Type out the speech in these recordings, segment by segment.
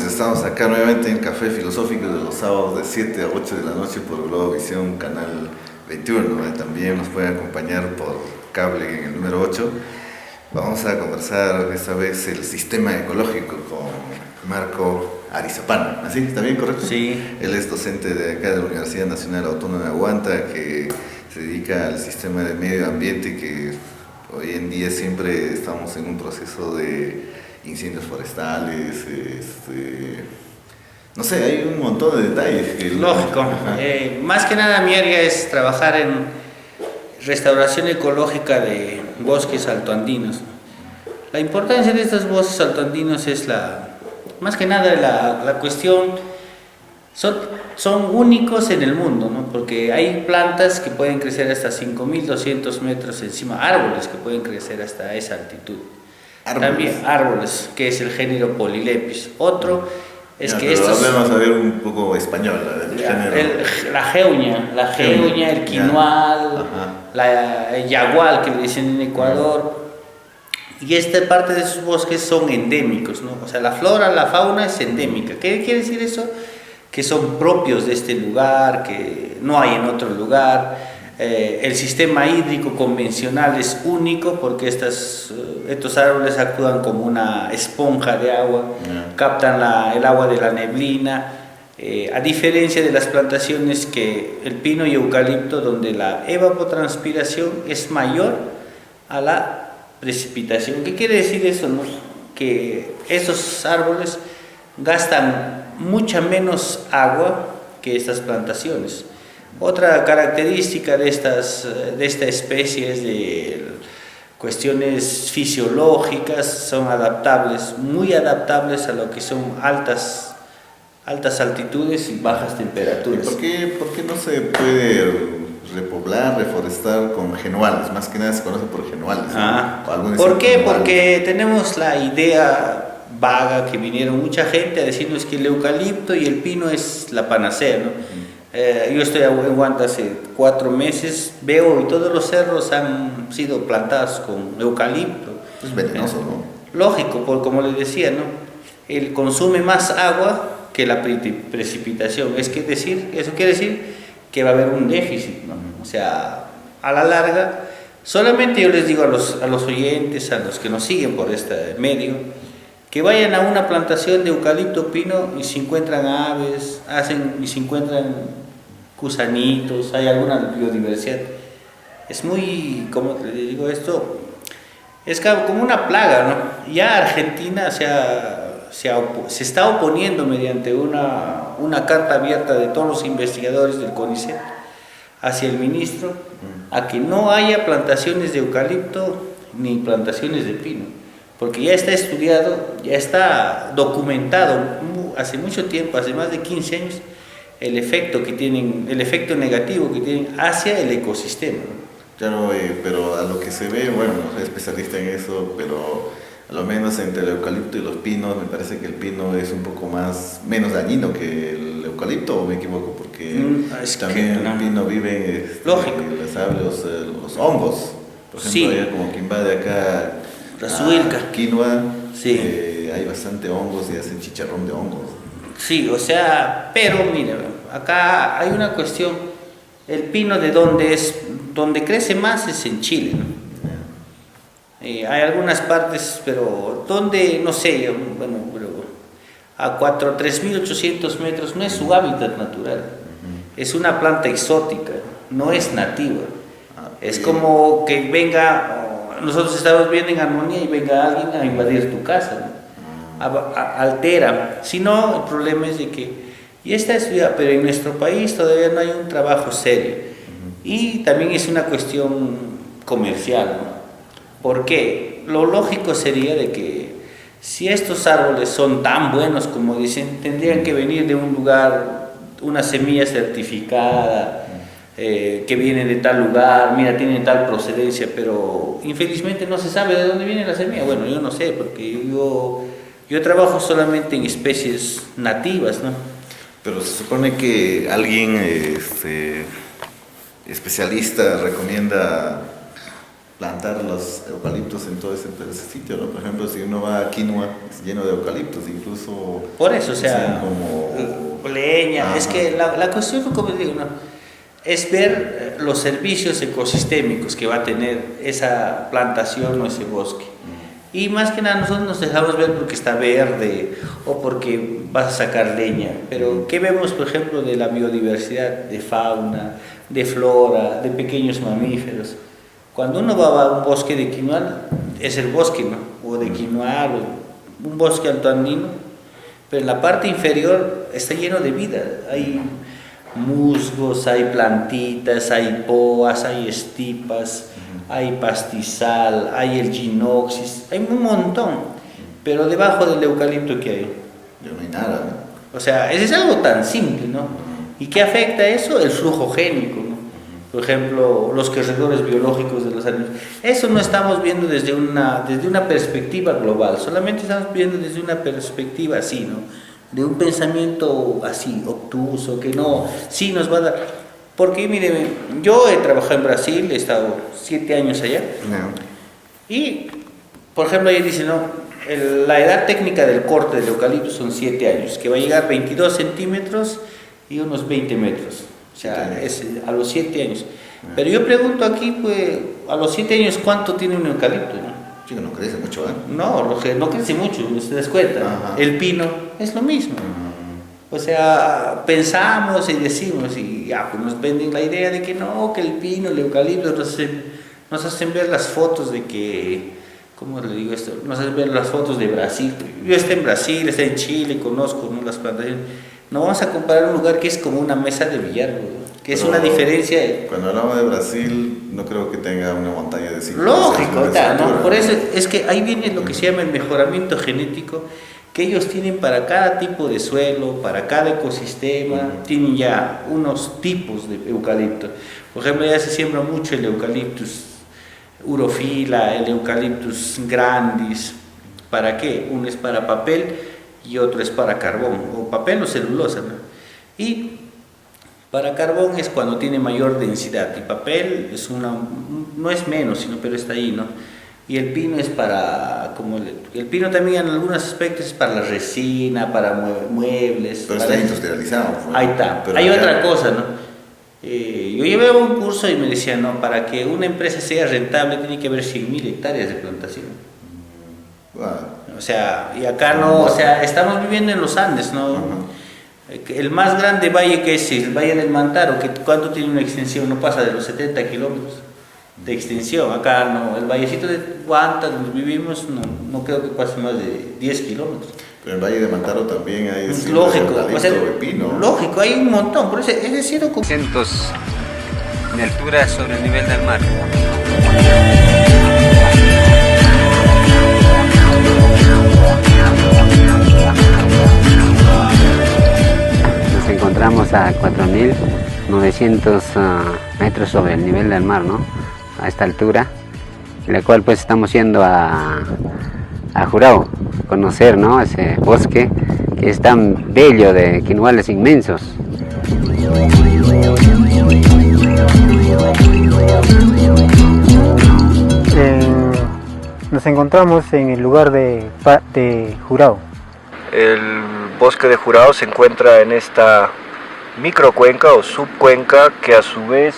Estamos acá nuevamente en Café Filosófico de los sábados de 7 a 8 de la noche por Globovisión, canal 21. También nos pueden acompañar por cable en el número 8. Vamos a conversar esta vez el sistema ecológico con Marco Arizapán. ¿Así? ¿Está bien, correcto? Sí. Él es docente de acá de la Universidad Nacional Autónoma de Huanta, que se dedica al sistema de medio ambiente, que hoy en día siempre estamos en un proceso de incendios forestales, no sé, hay un montón de detalles. Lógico. Más que nada mi área es trabajar en restauración ecológica de bosques altoandinos. La importancia de estos bosques altoandinos es más que nada la cuestión, son únicos en el mundo, ¿no? Porque hay plantas que pueden crecer hasta 5.200 metros encima, árboles que pueden crecer hasta esa altitud. ¿Árboles? También árboles, que es el género Polylepis. Otro es que pero estos... vamos a ver un poco español, la geuña, el quinoal, el yagual, que le dicen en Ecuador. Y esta parte de sus bosques son endémicos, ¿no? O sea, la flora, la fauna es endémica. ¿Qué quiere decir eso? Que son propios de este lugar, que no hay en otro lugar. El sistema hídrico convencional es único porque estos árboles actúan como una esponja de agua, captan el agua de la neblina, a diferencia de las plantaciones que el pino y eucalipto, donde la evapotranspiración es mayor a la precipitación. ¿Qué quiere decir eso, no? Que estos árboles gastan mucha menos agua que estas plantaciones. Otra característica de esta especie es de cuestiones fisiológicas, son adaptables, muy adaptables a lo que son altas altitudes y bajas temperaturas. ¿Por qué no se puede repoblar, reforestar con genuales? Más que nada se conoce por genuales. ¿Por qué? Porque tenemos la idea vaga que vinieron mucha gente a decirnos que el eucalipto y el pino es la panacea, ¿no? Yo estoy en Huanta hace 4 meses, veo y todos los cerros han sido plantados con eucalipto. Es venenoso, ¿no? Lógico, como les decía, ¿no? Él consume más agua que la precipitación. Eso quiere decir que va a haber un déficit, ¿no? O sea, a la larga, solamente yo les digo a los oyentes, a los que nos siguen por este medio, que vayan a una plantación de eucalipto pino y se encuentran aves, se encuentran gusanitos, hay alguna biodiversidad. Es muy, como te digo esto, es como una plaga, ¿no? Ya Argentina se está oponiendo mediante una carta abierta de todos los investigadores del CONICET hacia el ministro a que no haya plantaciones de eucalipto ni plantaciones de pino, porque ya está estudiado, ya está documentado hace mucho tiempo, hace más de 15 años, el efecto negativo que tienen hacia el ecosistema. Claro, pero a lo que se ve, bueno, no soy especialista en eso, pero a lo menos entre el eucalipto y los pinos, me parece que el pino es un poco menos dañino que el eucalipto, ¿o me equivoco? Porque también el pino vive los hongos. Por ejemplo, allá como que invade acá quinoa, sí. Hay bastante hongos y hacen chicharrón de hongos. Sí, o sea, pero mira, acá hay una cuestión, el pino donde crece más es en Chile, ¿no? Hay algunas partes, pero donde, no sé, bueno, pero a 3.800 metros no es su hábitat natural, es una planta exótica, no es nativa. Es como que venga nosotros estamos bien en armonía y venga alguien a invadir tu casa, ¿no? Altera. Si no, el problema es de que, y esta es ciudad, pero en nuestro país todavía no hay un trabajo serio. Y también es una cuestión comercial, ¿no? ¿Por qué? Lo lógico sería de que si estos árboles son tan buenos como dicen, tendrían que venir de un lugar, una semilla certificada, que viene de tal lugar, mira, tiene tal procedencia, pero infelizmente no se sabe de dónde viene la semilla. Bueno, yo no sé, porque yo trabajo solamente en especies nativas, ¿no? Pero se supone que alguien especialista recomienda plantar los eucaliptos en todo ese sitio, ¿no? Por ejemplo, si uno va a Quinua, es lleno de eucaliptos, incluso... Por eso, o sea, como leña, es que la cuestión, como digo, ¿no?, es ver los servicios ecosistémicos que va a tener esa plantación o ese bosque. Y más que nada nosotros nos dejamos ver porque está verde o porque vas a sacar leña. Pero ¿qué vemos, por ejemplo, de la biodiversidad, de fauna, de flora, de pequeños mamíferos? Cuando uno va a un bosque de quinoal, es el bosque, ¿no? O de quinoal, o un bosque altoandino, pero en la parte inferior está lleno de vida. Hay musgos, hay plantitas, hay poas, hay estipas, hay pastizal, hay el ginopsis, hay un montón, pero debajo del eucalipto ¿qué hay? No hay nada, ¿no? O sea, eso es algo tan simple, ¿no? ¿Y qué afecta eso? El flujo génico, ¿no? Por ejemplo, los corredores biológicos de los animales. Eso no estamos viendo desde una perspectiva global, solamente estamos viendo desde una perspectiva así, ¿no? De un pensamiento así, obtuso, que no, sí nos va a dar. Porque, mire, yo he trabajado en Brasil, he estado 7 años allá. No. Y, por ejemplo, ahí dice, no, la edad técnica del corte del eucalipto son 7 años, que va a llegar a 22 centímetros y unos 20 metros. O sea, es a los 7 años. Pero yo pregunto aquí, pues, a los 7 años, ¿cuánto tiene un eucalipto, no? Sí, que no crece mucho, ¿eh? No, no crece mucho, se das cuenta. Ajá. El pino es lo mismo. O sea, pensamos y decimos, y ya, pues nos venden la idea de que no, que el pino, el eucalipto, nos hacen ver las fotos de que, ¿cómo le digo esto? Nos hacen ver las fotos de Brasil. Yo estoy en Brasil, estoy en Chile, conozco, ¿no?, las plantaciones. No vamos a comparar un lugar que es como una mesa de billar, ¿no?, que es una diferencia. Cuando hablamos de Brasil, no creo que tenga una montaña de 5. Lógico, ¿no? Por eso es que ahí viene lo que se llama el mejoramiento genético, que ellos tienen para cada tipo de suelo, para cada ecosistema, tienen ya unos tipos de eucalipto. Por ejemplo, ya se siembra mucho el Eucalyptus urophila, el Eucalyptus grandis. ¿Para qué? Uno es para papel y otro es para carbón, o papel o celulosa, ¿no? Y para carbón es cuando tiene mayor densidad, y papel es no es menos, pero está ahí, ¿no? Y el pino es para, el pino también en algunos aspectos es para la resina, para muebles. Pero está industrializado. Pues. Ahí está. Pero hay otra cosa, ¿no? Yo llevé un curso y me decían, no, para que una empresa sea rentable tiene que haber 100.000 hectáreas de plantación. Wow. O sea, y acá no, o sea, estamos viviendo en los Andes, ¿no? El más grande valle que es el Valle del Mantaro, que ¿cuánto tiene una extensión? No pasa de los 70 kilómetros de extensión. Acá no, el vallecito de Huanta, donde vivimos, no creo que pase más de 10 kilómetros. Pero en el Valle de Mantaro también hay lógico, o sea, pino. Lógico, hay un montón, por eso es decir, 100 de altura sobre el nivel del mar. Nos encontramos a 4.900 metros sobre el nivel del mar, ¿no? A esta altura, en la cual pues estamos yendo a Jurao, conocer, ¿no?, ese bosque que es tan bello, de quinoales inmensos. Nos encontramos en el lugar de Jurao. El bosque de Jurao se encuentra en esta microcuenca o subcuenca que a su vez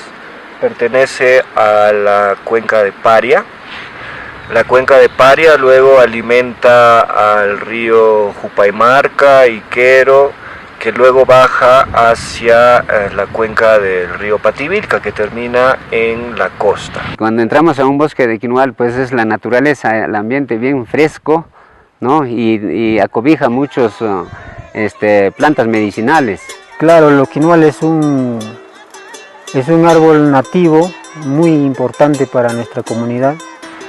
pertenece a la cuenca de Paria. La cuenca de Paria luego alimenta al río Jupaymarca, Iquero que luego baja hacia la cuenca del río Pativilca, que termina en la costa. Cuando entramos a un bosque de quinoal, pues es la naturaleza, el ambiente bien fresco, ¿no? Y acobija muchos plantas medicinales. Claro, el quinoal es un árbol nativo muy importante para nuestra comunidad.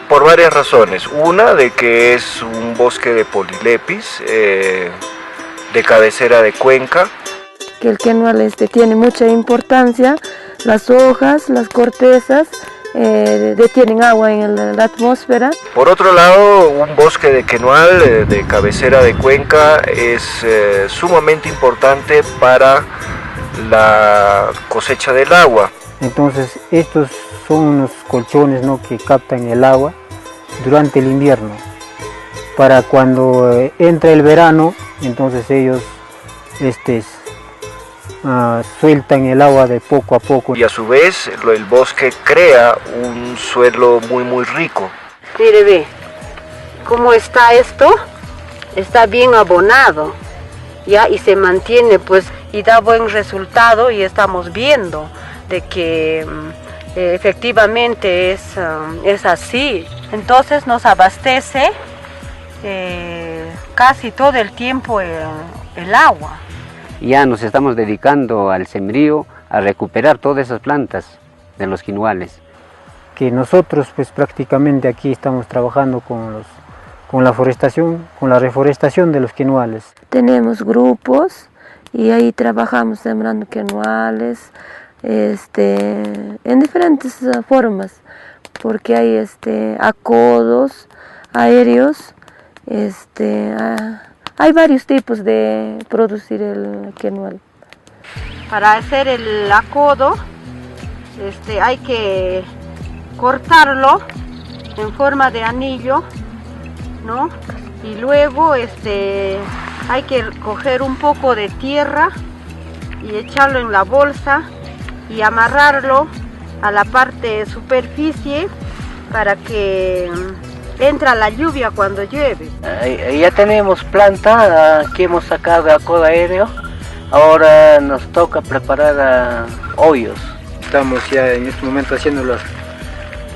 Por varias razones. Una, de que es un bosque de Polylepis, de cabecera de cuenca. Que el quinoal tiene mucha importancia, las hojas, las cortezas detienen agua en la atmósfera. Por otro lado, un bosque de quinoal de cabecera de cuenca es sumamente importante para la cosecha del agua. Entonces estos son unos colchones, ¿no?, que captan el agua durante el invierno. Para cuando entra el verano, entonces ellos sueltan el agua de poco a poco. Y a su vez el bosque crea un suelo muy rico. Mire, ve cómo está esto, está bien abonado, ya, y se mantiene, pues, y da buen resultado, y estamos viendo de que efectivamente es así. Entonces nos abastece casi todo el tiempo el agua. Ya nos estamos dedicando al sembrío, a recuperar todas esas plantas de los quinoales. Que nosotros pues prácticamente aquí estamos trabajando con la forestación, con la reforestación de los quinoales. Tenemos grupos y ahí trabajamos sembrando quinoales en diferentes formas, porque hay acodos aéreos, hay varios tipos de producir el quinoal. Para hacer el acodo hay que cortarlo en forma de anillo, ¿no? Y luego hay que coger un poco de tierra y echarlo en la bolsa y amarrarlo a la parte superficie para que entra la lluvia cuando llueve. Ya tenemos planta que hemos sacado de acodo aéreo, ahora nos toca preparar hoyos. Estamos ya en este momento haciendo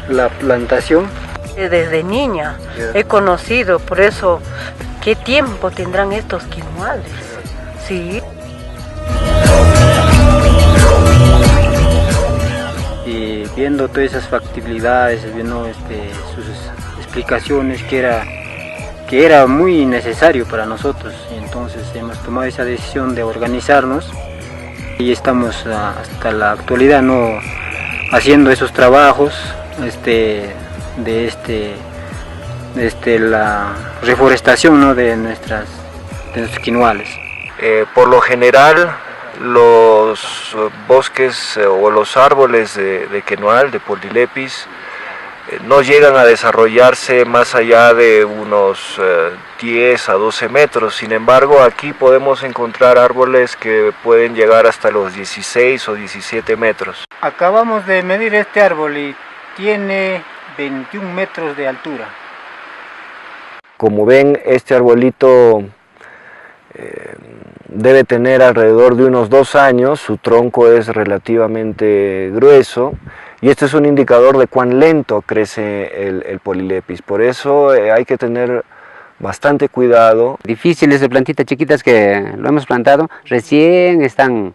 la plantación. Desde niña he conocido, por eso, ¿qué tiempo tendrán estos quinoales? Sí. Y viendo todas esas factibilidades, viendo sus explicaciones, que era muy necesario para nosotros, y entonces hemos tomado esa decisión de organizarnos y estamos hasta la actualidad, ¿no?, haciendo esos trabajos la reforestación, ¿no?, de nuestros quinoales. Por lo general, los bosques o los árboles de quinoal, de Polylepis, no llegan a desarrollarse más allá de unos 10 a 12 metros. Sin embargo, aquí podemos encontrar árboles que pueden llegar hasta los 16 o 17 metros. Acabamos de medir este árbol y tiene 21 metros de altura. Como ven, este arbolito debe tener alrededor de unos 2 años, su tronco es relativamente grueso y este es un indicador de cuán lento crece el Polylepis. Por eso hay que tener bastante cuidado. Difíciles de plantitas chiquitas que lo hemos plantado, recién están,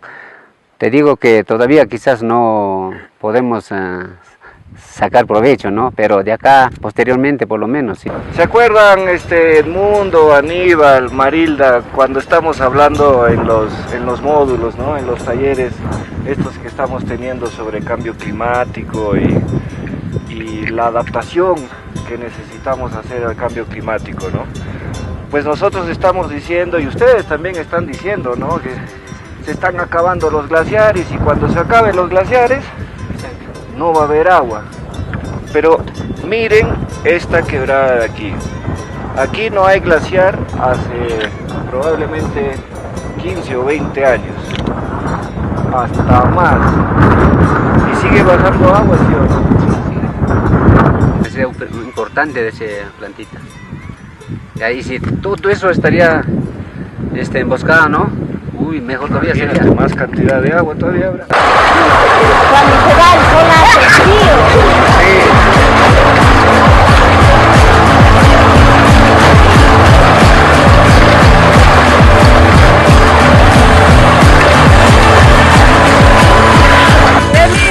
te digo que todavía quizás no podemos sacar provecho, ¿no? Pero de acá, posteriormente, por lo menos, sí. ¿Se acuerdan, Edmundo, Aníbal, Marilda, cuando estamos hablando en los módulos, ¿no?, en los talleres estos que estamos teniendo sobre cambio climático y la adaptación que necesitamos hacer al cambio climático, ¿no? Pues nosotros estamos diciendo, y ustedes también están diciendo, ¿no?, que se están acabando los glaciares, y cuando se acaben los glaciares no va a haber agua. Pero miren esta quebrada de aquí. Aquí no hay glaciar hace probablemente 15 o 20 años, hasta más, y sigue bajando agua, ¿sí o no? Es importante de esa plantita. Y ahí si todo eso estaría emboscado, ¿no?, Uy, mejor todavía Imagínate, sería. más cantidad de agua todavía habrá. Cuando se da el sol hace frío.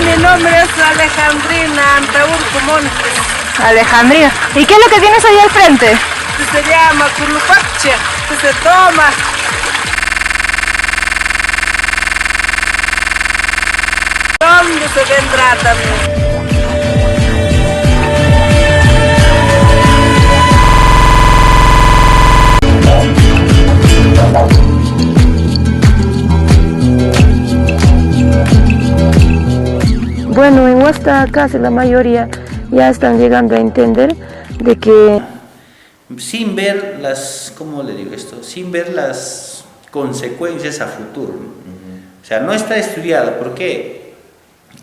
Mi nombre es Alejandrina Antaurco Montes. Alejandrina. ¿Y qué es lo que tienes ahí al frente? Se llama Culupache, que se toma. ¿Dónde se vendrá también? Bueno, en Huasta casi la mayoría ya están llegando a entender de que sin ver las, ¿cómo le digo esto? Sin ver las consecuencias a futuro, ¿no? O sea, no está estudiado, porque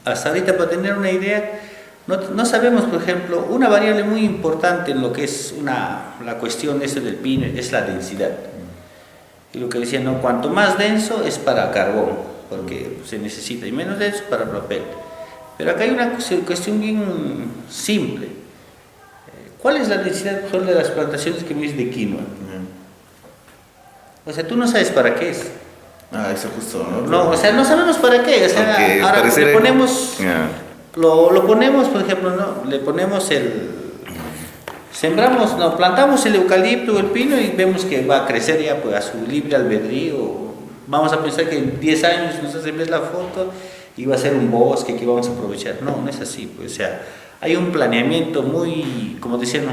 hasta ahorita, para tener una idea, no sabemos, por ejemplo, una variable muy importante en lo que es la cuestión esta del pino es la densidad. Y lo que decía, ¿no? Cuanto más denso es para carbón, porque se necesita, y menos denso para papel. Pero acá hay una cuestión bien simple. ¿Cuál es la densidad de las plantaciones que ves de quinoa? O sea, tú no sabes para qué es. Ah, eso justo, ¿no? No, o sea, no sabemos para qué. O sea, aunque ahora pareciera- le ponemos, Ya. lo ponemos, por ejemplo, ¿no? Le ponemos sembramos, no, plantamos el eucalipto o el pino y vemos que va a crecer ya pues, a su libre albedrío. Vamos a pensar que en 10 años nos ves la foto y va a ser un bosque que vamos a aprovechar. No, no es así. Pues, o sea, hay un planeamiento muy, como decía, ¿no?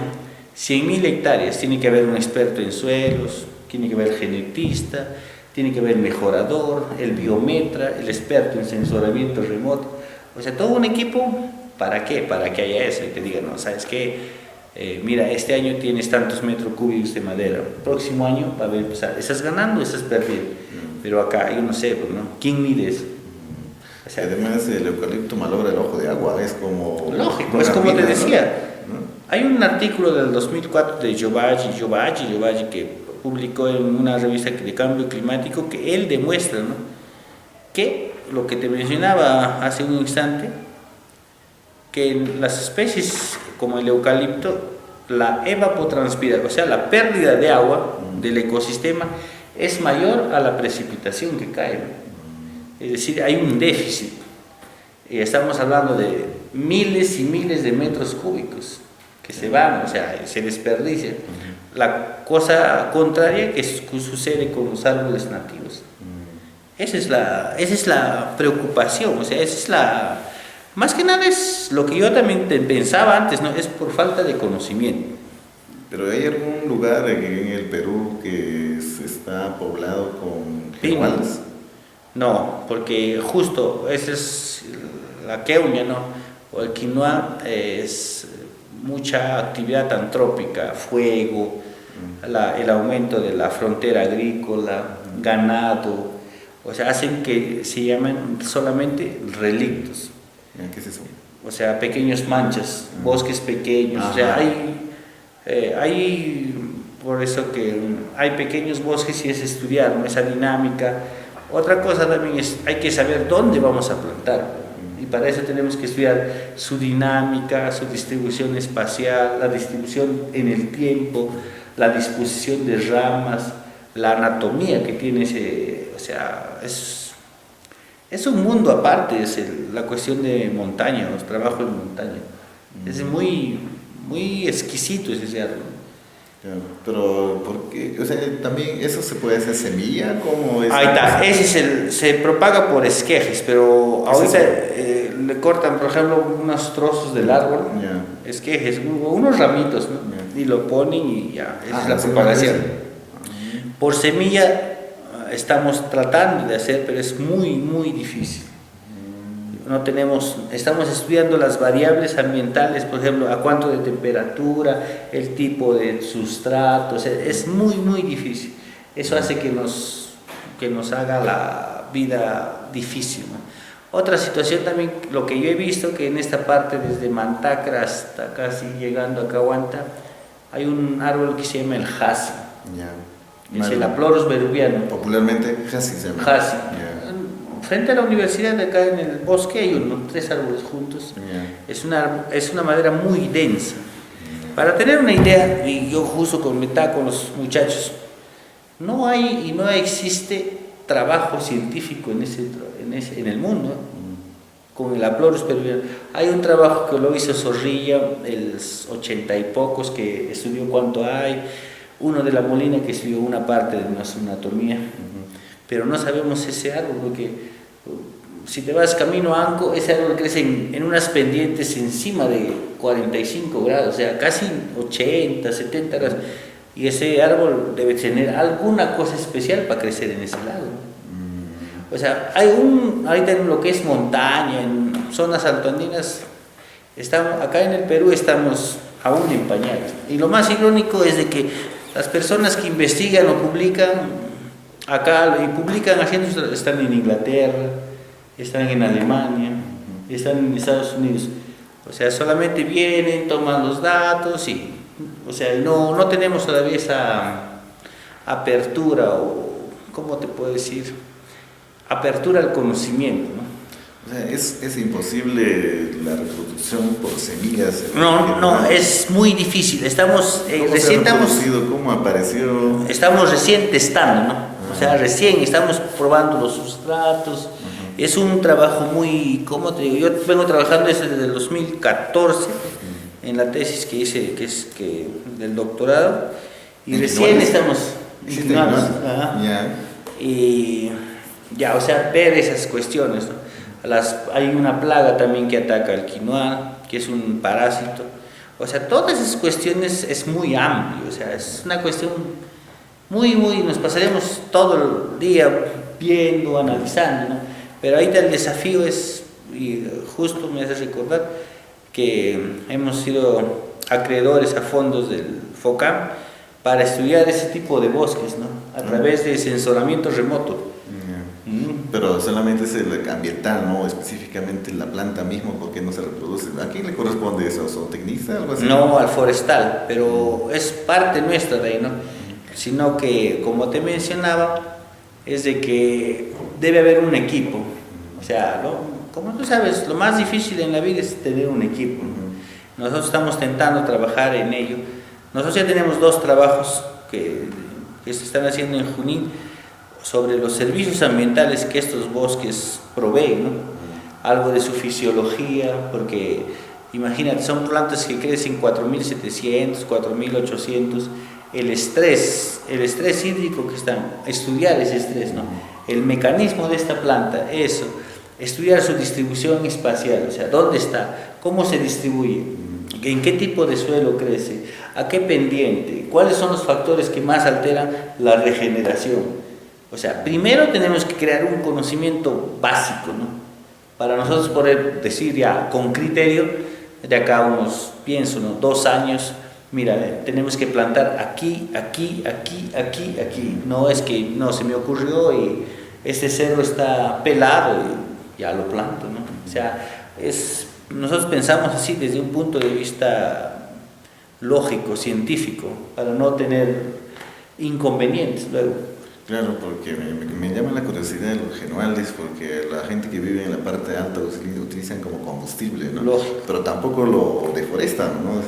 100.000 hectáreas. Tiene que haber un experto en suelos, tiene que haber genetista, tiene que haber mejorador, el biometra, el experto en sensoramiento remoto. O sea, todo un equipo, ¿para qué? Para que haya eso y te digan, no, ¿sabes qué? Mira, este año tienes tantos metros cúbicos de madera, próximo año va a haber, o sea, estás ganando, estás perdiendo. Pero acá, yo no sé, ¿no? ¿Quién mide eso? O sea, Además, el eucalipto malogra el ojo de agua, es como... lógico, una es como te mina, decía. ¿no? Hay un artículo del 2004 de Giovaggi que publicó en una revista de cambio climático que él demuestra, ¿no? Que lo que te mencionaba hace un instante, que en las especies como el eucalipto, la evapotranspiración, o sea, la pérdida de agua del ecosistema es mayor a la precipitación que cae, ¿no? Es decir, hay un déficit. Estamos hablando de miles y miles de metros cúbicos que se van, o sea, se desperdician. La cosa contraria que sucede con los árboles nativos. Esa es la preocupación, o sea, esa es la... Más que nada es lo que yo también pensaba antes, ¿no? Es por falta de conocimiento. Pero hay algún lugar en el Perú que está poblado con Pinos. jehuales. No, porque justo esa es la queuña, ¿no? O el quinoa es mucha actividad antrópica, fuego, el aumento de la frontera agrícola, ganado, o sea, hacen que se llamen solamente relictos. ¿Qué es eso? O sea, pequeños manchas, bosques pequeños, o sea, hay, por eso que hay pequeños bosques y es estudiar, ¿no? Esa dinámica. Otra cosa también es, hay que saber dónde vamos a plantar, y para eso tenemos que estudiar su dinámica, su distribución espacial, la distribución en el tiempo, la disposición de ramas, la anatomía que tiene ese, o sea, es un mundo aparte, es la cuestión de montaña, los trabajos en montaña. Es muy, muy exquisito ese árbol. Claro, pero porque, o sea, también eso se puede hacer semilla, como es. Ahí está, ese se propaga por esquejes, pero ahorita le cortan, por ejemplo, unos trozos del árbol, esquejes, unos ramitos, ¿no? Y lo ponen y ya, esa es la propagación. Por semilla estamos tratando de hacer, pero es muy, muy difícil. Estamos estudiando las variables ambientales, por ejemplo, a cuánto de temperatura, el tipo de sustrato, o sea, es muy, muy difícil. Eso hace que nos haga la vida difícil, ¿no? Otra situación también, lo que yo he visto, que en esta parte, desde Mantacra hasta casi llegando a Cahuanta, hay un árbol que se llama el jasi. es el Aplorus veruviano. Popularmente, Hasi se llama. Hasi. Frente a la universidad de acá en el bosque hay 3 árboles juntos. Es una madera muy densa. Para tener una idea, y yo justo comentaba con los muchachos, no hay y no existe trabajo científico en el mundo con el Aplorus peruviano. Hay un trabajo que lo hizo Zorrilla, el 80 y pocos, que estudió cuánto hay, uno de la Molina que estudió una parte de nuestra anatomía, pero no sabemos ese árbol, porque si te vas camino a Anco, ese árbol crece en unas pendientes encima de 45 grados, o sea, casi 80, 70 grados, y ese árbol debe tener alguna cosa especial para crecer en ese lado. O sea, ahorita en lo que es montaña, en zonas altoandinas, acá en el Perú estamos aún en pañales. Y lo más irónico es de que las personas que investigan o publican acá y publican están en Inglaterra, están en Alemania, están en Estados Unidos. O sea, solamente vienen, toman los datos y, o sea, no tenemos todavía esa apertura o, ¿cómo te puedo decir? Apertura al conocimiento, ¿no? O sea, es imposible la reproducción por semillas. No, es muy difícil. ¿Cómo apareció? Estamos recién testando, ¿no? O sea, recién estamos probando los sustratos. Es un trabajo muy, ¿cómo te digo? Yo vengo trabajando desde el 2014 en la tesis que hice, del doctorado, y recién estamos y ya, o sea, ver esas cuestiones, ¿no? Hay una plaga también que ataca al quinoa, que es un parásito. O sea, todas esas cuestiones es muy amplio, o sea, es una cuestión muy, nos pasaremos todo el día viendo, analizando, ¿no? Pero ahorita el desafío es, y justo me hace recordar, que hemos sido acreedores a fondos del FOCAM para estudiar ese tipo de bosques, ¿no? A través de sensoramiento remoto. Pero solamente es el ambiental, ¿no? Específicamente la planta mismo, ¿por qué no se reproduce? ¿A quién le corresponde eso? ¿Zootecnista? ¿Algo así? No, al forestal, pero es parte nuestra de ahí, ¿no? Sino que, como te mencionaba, es de que debe haber un equipo. O sea, como tú sabes, lo más difícil en la vida es tener un equipo, ¿no? Nosotros estamos intentando trabajar en ello. Nosotros ya tenemos 2 trabajos que se están haciendo en Junín sobre los servicios ambientales que estos bosques proveen, ¿no? Algo de su fisiología, porque imagínate, son plantas que crecen 4.700, 4.800, el estrés hídrico que están, estudiar ese estrés, ¿no? El mecanismo de esta planta, eso, estudiar su distribución espacial, o sea, dónde está, cómo se distribuye, en qué tipo de suelo crece, a qué pendiente, cuáles son los factores que más alteran la regeneración. O sea, primero tenemos que crear un conocimiento básico, ¿no? Para nosotros poder decir ya con criterio, de acá unos, pienso, ¿no? 2 años, mira, tenemos que plantar aquí. No es que no se me ocurrió y este cerro está pelado y ya lo planto, ¿no? O sea, nosotros pensamos así desde un punto de vista lógico, científico, para no tener inconvenientes luego. Claro, porque me llama la curiosidad de los genuales, porque la gente que vive en la parte alta lo utilizan como combustible, ¿no? Lógico. Pero tampoco lo deforestan, ¿no?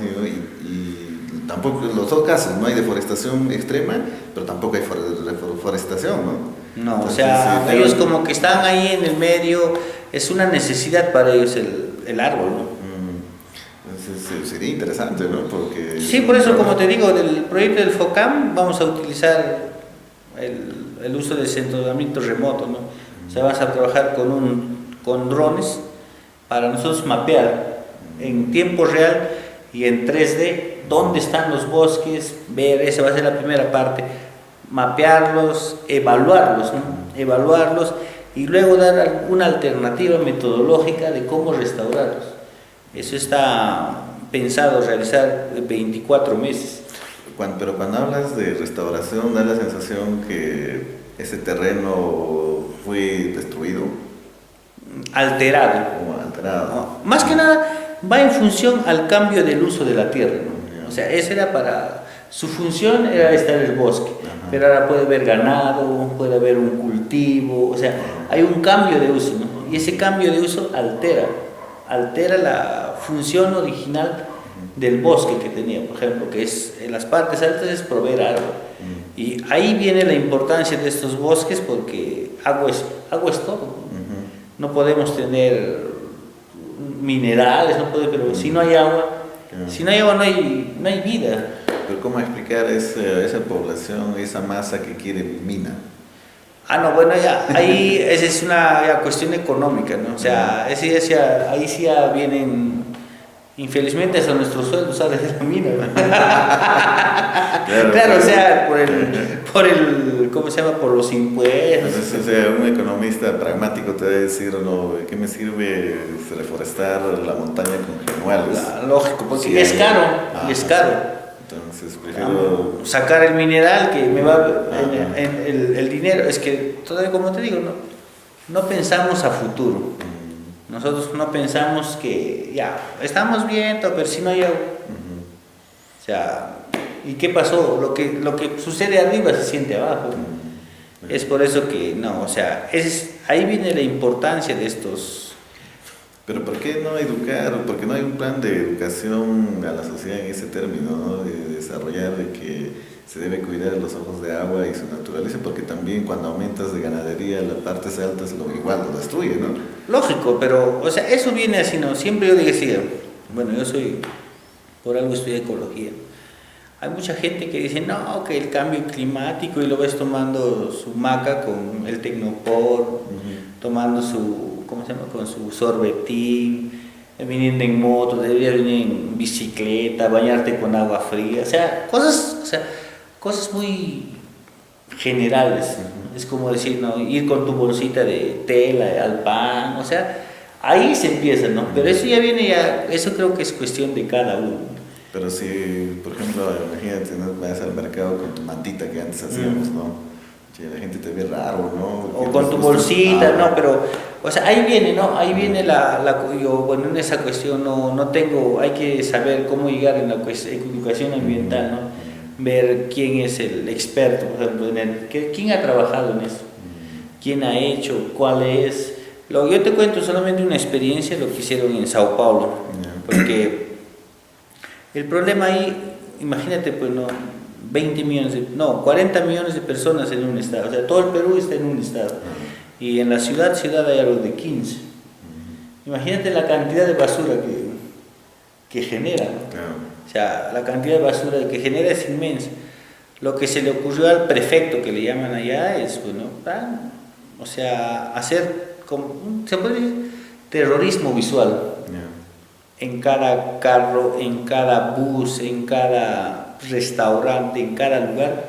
Y tampoco, en los 2 casos, no hay deforestación extrema, pero tampoco hay reforestación, ¿no? No, entonces, o sea, sí, ellos como que están ahí en el medio, es una necesidad para ellos el árbol, ¿no? Entonces, sería interesante, ¿no? Porque, sí, por eso, como te digo, del proyecto del FOCAM vamos a utilizar el uso de sensoramiento remoto, ¿no? O sea, vamos a trabajar con drones para nosotros mapear en tiempo real y en 3D dónde están los bosques, ver, esa va a ser la primera parte, mapearlos, evaluarlos, ¿no? Evaluarlos y luego dar una alternativa metodológica de cómo restaurarlos. Eso está pensado realizar 24 meses. Pero cuando hablas de restauración, da la sensación que ese terreno fue destruido. Alterado. No, más que nada va en función al cambio del uso de la tierra, ¿no? O sea, eso era para su función era estar en el bosque, pero ahora puede haber ganado, puede haber un cultivo, o sea, hay un cambio de uso, ¿no? Y ese cambio de uso altera la función original del bosque que tenía, por ejemplo, que es en las partes altas es proveer agua. Y ahí viene la importancia de estos bosques porque agua es todo. No podemos tener minerales, pero si no hay agua, no hay vida. Pero ¿cómo explicar esa población, esa masa que quiere mina? No, bueno, ya, ahí esa es una cuestión económica, ¿no? O sea, ahí sí ya vienen, infelizmente, hasta nuestros sueldos salen de la mina, ¿no? Claro, o sea, ¿cómo se llama? Por los impuestos. Entonces, o sea, un economista pragmático te va a decir, no, ¿qué me sirve reforestar la montaña con genuales? Lógico, porque Sí, es caro. Entonces prefiero sacar el mineral que me va en el dinero. Es que todavía, como te digo, no pensamos a futuro. Nosotros no pensamos que ya estamos bien, pero si no hay agua. O sea, ¿y qué pasó? Lo que sucede arriba se siente abajo. Es por eso que no, o sea, ahí viene la importancia de estos. Pero ¿por qué no educar? Porque no hay un plan de educación a la sociedad en ese término, ¿no? De desarrollar de que se debe cuidar los ojos de agua y su naturaleza, porque también cuando aumentas de ganadería las partes altas igual lo destruye, ¿no? Lógico, pero, o sea, eso viene así, ¿no? Siempre yo decía, bueno, por algo estudié ecología. Hay mucha gente que dice, no, que el cambio climático, y lo ves tomando su maca con el Tecnopor, tomando ¿cómo se llama? Con su sorbetín, viniendo en moto, debería venir en bicicleta, bañarte con agua fría, o sea, cosas muy generales. Es como decir, ¿no? Ir con tu bolsita de tela al pan, o sea, ahí se empieza, ¿no? Pero eso ya viene, eso creo que es cuestión de cada uno. Pero si, por ejemplo, imagínate, ¿no? Vas al mercado con tu mantita que antes hacíamos, ¿no? Que la gente te ve raro, ¿no? O con tu bolsita, no, pero, o sea, ahí viene, ¿no? Ahí viene bueno, en esa cuestión no tengo, hay que saber cómo llegar en la educación ambiental, ¿no? Ver quién es el experto, por ejemplo, quién ha trabajado en eso, quién ha hecho, cuál es. Yo te cuento solamente una experiencia, lo que hicieron en Sao Paulo, porque el problema ahí, imagínate, pues, no, 40 millones de personas en un estado, o sea, todo el Perú está en un estado, y en la ciudad hay algo de 15. Imagínate la cantidad de basura que genera, ¿no? O sea, la cantidad de basura que genera es inmensa. Lo que se le ocurrió al prefecto, que le llaman allá, es, bueno, o sea, hacer, se puede decir, terrorismo visual. En cada carro, en cada bus, en cada restaurante, en cada lugar,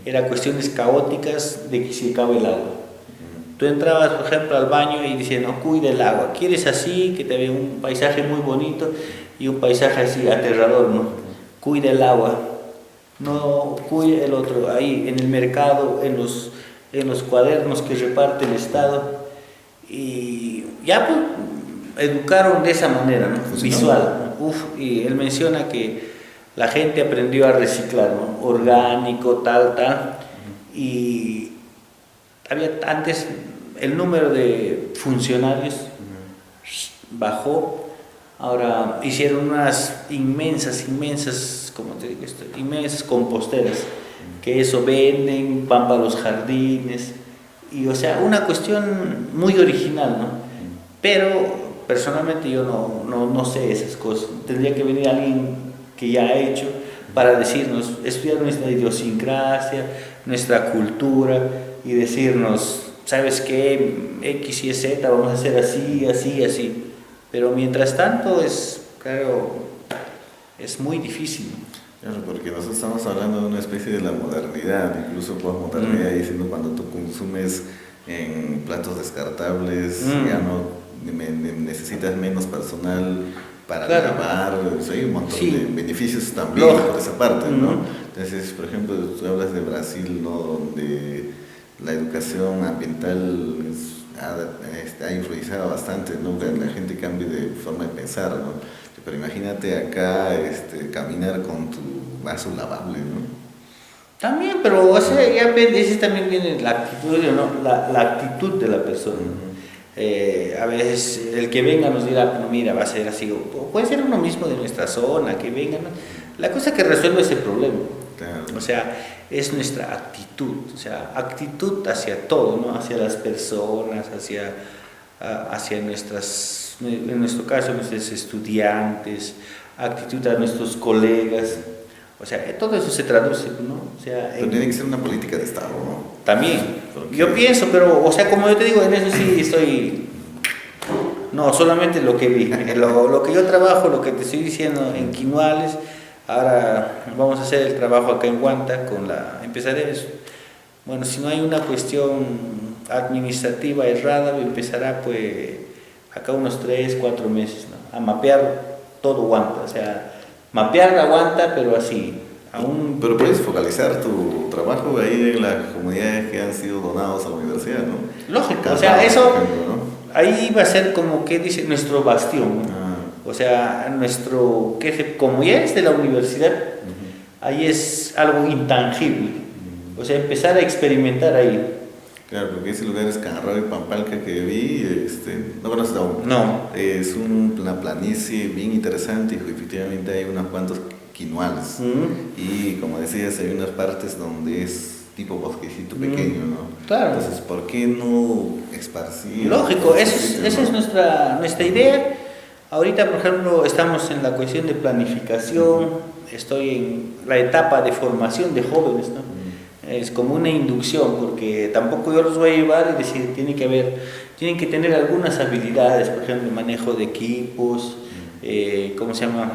eran cuestiones caóticas de que se acabe el agua. Tú entrabas, por ejemplo, al baño y decían, no, cuida el agua, quieres así, que te vea un paisaje muy bonito y un paisaje así aterrador, ¿no? Cuida el agua, no cuide el otro. Ahí en el mercado, en los cuadernos que reparte el Estado, y ya pues educaron de esa manera, ¿no? Visual. Y él menciona que la gente aprendió a reciclar, ¿no? Orgánico, tal, y había antes el número de funcionarios bajó. Ahora hicieron unas inmensas, como te digo esto, inmensas composteras, que eso venden, van para los jardines, y o sea, una cuestión muy original, ¿no? Pero personalmente yo no sé esas cosas. Tendría que venir alguien que ya ha hecho para decirnos, estudiar nuestra idiosincrasia, nuestra cultura, y decirnos, ¿sabes qué? X y Z, vamos a hacer así, así, así. Pero mientras tanto claro, es muy difícil. Claro, porque nosotros estamos hablando de una especie de la modernidad, incluso posmodernidad, diciendo cuando tú consumes en platos descartables, ya no necesitas menos personal para lavar, hay un montón de beneficios también por esa parte, ¿no? Entonces, por ejemplo, tú hablas de Brasil, ¿no? Donde la educación ambiental ha influenciado bastante, ¿no? Que la gente cambie de forma de pensar, ¿no? Pero imagínate acá caminar con tu vaso lavable, ¿no? También, pero o sea, ya ese también viene la actitud, ¿no? La actitud de la persona. A veces el que venga nos dirá, no, mira, va a ser así, o puede ser uno mismo de nuestra zona, que venga, ¿no? La cosa que resuelve ese problema, Claro. o sea, es nuestra actitud, o sea, actitud hacia todo, ¿no? Hacia las personas, hacia nuestras, en nuestro caso, nuestros estudiantes, actitud a nuestros colegas. O sea, todo eso se traduce, ¿no? O sea, Pero tiene que ser una política de Estado, ¿no? también. Porque- Yo pienso, pero, o sea, como yo te digo, en eso sí estoy. No, solamente lo que vi. Lo que yo trabajo, lo que te estoy diciendo en Quinoales. Ahora vamos a hacer el trabajo acá en Huanta con empezaré eso. Bueno, si no hay una cuestión administrativa errada, empezará pues acá unos 3, 4 meses, ¿no? A mapear todo Huanta, o sea, mapear la Huanta, pero así, aún. Pero puedes focalizar tu trabajo ahí en las comunidades que han sido donados a la universidad, ¿no? Lógico, o Cantaba, sea, eso por ejemplo, ¿no? ahí va a ser como que dice nuestro bastión, ¿no? Ah, O sea, como ya es de la universidad, ahí es algo intangible. O sea, empezar a experimentar ahí. claro, porque ese lugar es Canarrao y Pampalca que vi, no conoces aún. No. Es una planicie bien interesante y efectivamente hay unos cuantos quinoales. Y como decías, hay unas partes donde es tipo bosquecito pequeño, ¿no? Claro. Entonces, ¿por qué no esparcir? Lógico, esa ¿no? es nuestra idea. Ahorita, por ejemplo, estamos en la cuestión de planificación, estoy en la etapa de formación de jóvenes, ¿no? Es como una inducción, porque tampoco yo los voy a llevar y decir, tienen que tener algunas habilidades, por ejemplo, manejo de equipos, ¿cómo se llama?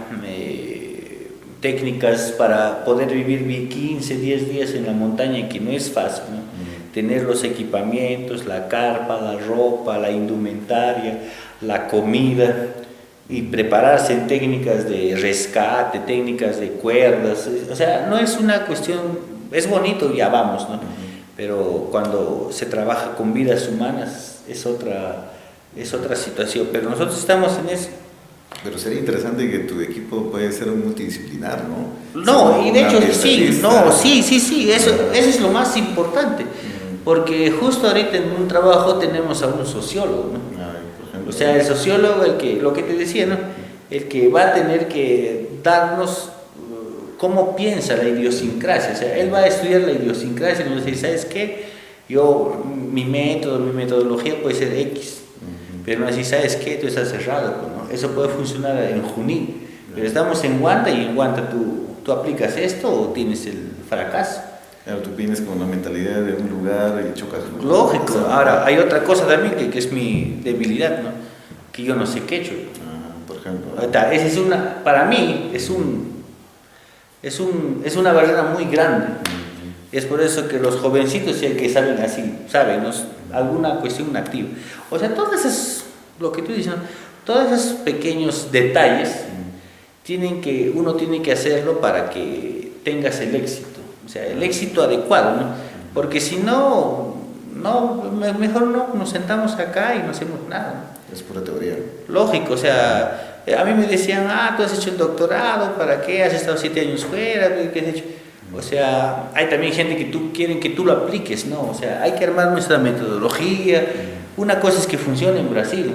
Técnicas para poder vivir 15, 10 días en la montaña, que no es fácil, ¿no? Tener los equipamientos, la carpa, la ropa, la indumentaria, la comida, y prepararse en técnicas de rescate, técnicas de cuerdas. O sea, no es una cuestión, es bonito, ya vamos, ¿no? Pero cuando se trabaja con vidas humanas es otra situación. Pero nosotros estamos en eso. Pero sería interesante que tu equipo puede ser multidisciplinar, ¿no? No, y de Un hecho sí, no, ambientalista. sí, eso es lo más importante. Porque justo ahorita en un trabajo tenemos a un sociólogo, ¿no? Ay, por ejemplo. O sea, el sociólogo, lo que te decía, ¿no? El que va a tener que darnos cómo piensa la idiosincrasia. O sea, él va a estudiar la idiosincrasia y nos dice, ¿sabes qué? Mi metodología puede ser X. Pero no decir, ¿sabes qué? Tú estás cerrado, ¿no? Eso puede funcionar en Junín. Pero estamos en Huanta y en Huanta tú aplicas esto o tienes el fracaso. Claro, tú vienes con la mentalidad de un lugar y chocas con Lógico. o sea, Ahora, hay otra cosa también que es mi debilidad, ¿no? Que yo no sé quechua. por ejemplo. Esa es para mí es una barrera muy grande. Es por eso que los jovencitos sí que saben así, saben, ¿no? Alguna cuestión activa. O sea, todas esas, lo que tú dices, ¿no? Todos esos pequeños detalles uno tiene que hacerlo para que tengas el éxito. O sea, el éxito adecuado, ¿no? Porque si no, mejor no nos sentamos acá y no hacemos nada, ¿no? Es pura teoría. Lógico, o sea, a mí me decían, tú has hecho el doctorado, ¿para qué? Has estado 7 años fuera, ¿qué has hecho? O sea, hay también gente que quieren que tú lo apliques, ¿no? O sea, hay que armar nuestra metodología. Una cosa es que funcione en Brasil,